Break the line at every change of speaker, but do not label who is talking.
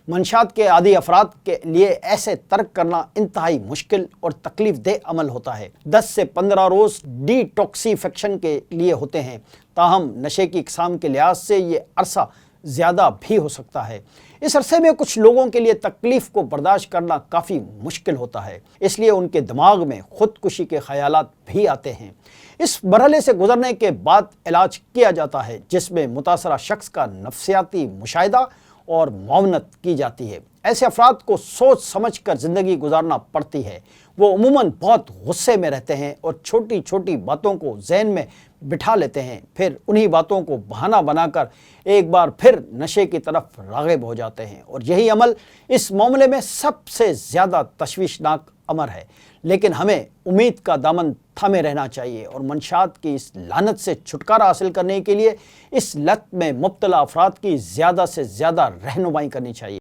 منشیات کے عادی افراد کے لیے ایسے ترک کرنا انتہائی مشکل اور تکلیف دہ عمل ہوتا ہے۔ 10 سے 15 روز ڈی ٹاکسیفیکشن کے لیے ہوتے ہیں، تاہم نشے کی اقسام کے لحاظ سے یہ عرصہ زیادہ بھی ہو سکتا ہے۔ اس عرصے میں کچھ لوگوں کے لیے تکلیف کو برداشت کرنا کافی مشکل ہوتا ہے، اس لیے ان کے دماغ میں خودکشی کے خیالات بھی آتے ہیں۔ اس مرحلے سے گزرنے کے بعد علاج کیا جاتا ہے، جس میں متاثرہ شخص کا نفسیاتی مشاہدہ اور معاونت کی جاتی ہے۔ ایسے افراد کو سوچ سمجھ کر زندگی گزارنا پڑتی ہے۔ وہ عموماً بہت غصے میں رہتے ہیں اور چھوٹی چھوٹی باتوں کو ذہن میں بٹھا لیتے ہیں، پھر انہی باتوں کو بہانہ بنا کر ایک بار پھر نشے کی طرف راغب ہو جاتے ہیں، اور یہی عمل اس معاملے میں سب سے زیادہ تشویشناک امر ہے۔ لیکن ہمیں امید کا دامن تھامے رہنا چاہیے اور منشیات کی اس لعنت سے چھٹکارا حاصل کرنے کے لیے اس لت میں مبتلا افراد کی زیادہ سے زیادہ رہنمائی کرنی چاہیے۔